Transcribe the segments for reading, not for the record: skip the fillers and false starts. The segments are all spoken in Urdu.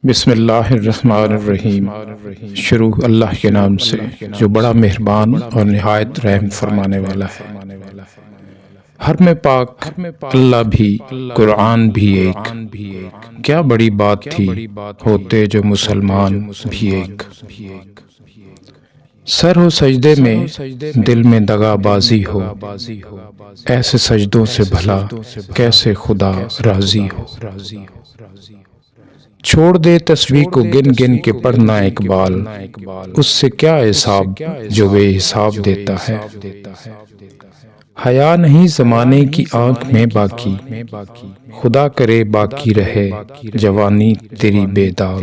بسم اللہ الرحمن الرحیم۔ شروع اللہ کے نام سے جو بڑا مہربان اور نہایت رحم فرمانے والا ہے۔ حرم پاک اللہ بھی، قرآن بھی ایک، کیا بڑی بات تھی ہوتے جو مسلمان بھی ایک۔ سر ہو سجدے میں دل میں دغا بازی ہو، ایسے سجدوں سے بھلا کیسے خدا راضی ہو۔ چھوڑ دے تسبیح کو گن گن کے پڑھنا اقبال، اس سے کیا حساب جو بے حساب دیتا ہے۔ حیا نہیں زمانے کی آنکھ میں باقی، خدا کرے باقی رہے جوانی تیری بے داغ۔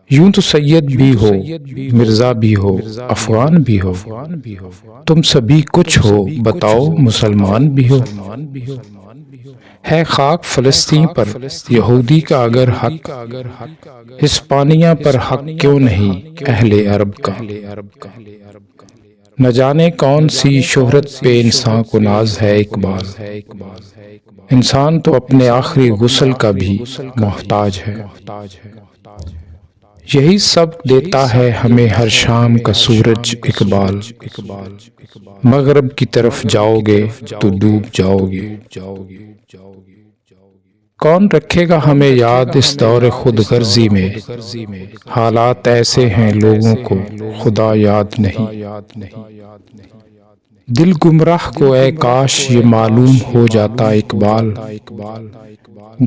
یوں تو سید بھی ہو، مرزا بھی ہو، افغان بھی ہو، تم سبھی کچھ ہو، بتاؤ مسلمان بھی ہو۔ ہے خاک فلسطین پر یہودی کا اگر حق، ہسپانیہ پر حق کیوں نہیں اہل عرب کا۔ نہ جانے کون سی شہرت پہ انسان کو ناز ہے اقبال، انسان تو اپنے آخری غسل کا بھی محتاج ہے۔ یہی سب دیتا ہے ہمیں ہر شام کا سورج اقبال، مغرب کی طرف جاؤ گے تو ڈوب جاؤ گے۔ کون رکھے گا ہمیں یاد اس دور خود غرضی میں، حالات ایسے ہیں لوگوں کو خدا یاد نہیں۔ دل گمراہ کو اے کاش یہ معلوم ہو جاتا اقبال،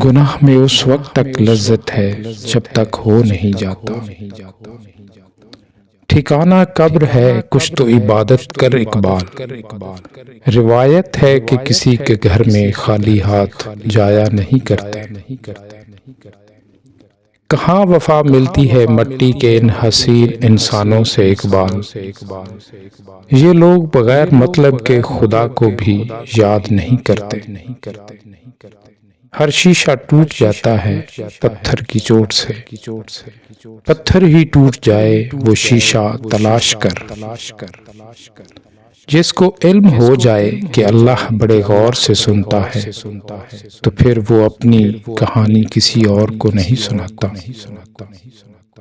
گناہ میں اس وقت تک لذت ہے جب تک ہو نہیں جاتا۔ ٹھکانہ قبر ہے کچھ تو عبادت کر اقبال، روایت ہے کہ کسی کے گھر میں خالی ہاتھ جایا نہیں کرتے۔ کہاں وفا ملتی ہے مٹی کے ان حسین انسانوں سے اقبال، یہ لوگ بغیر مطلب کے خدا کو بھی یاد نہیں کرتے۔ ہر شیشہ ٹوٹ جاتا ہے پتھر کی چوٹ سے، پتھر ہی ٹوٹ جائے وہ شیشہ تلاش کر۔ جس کو علم ہو جائے کہ اللہ بڑے غور سے سنتا ہے، تو پھر وہ اپنی کہانی کسی اور کو نہیں سناتا۔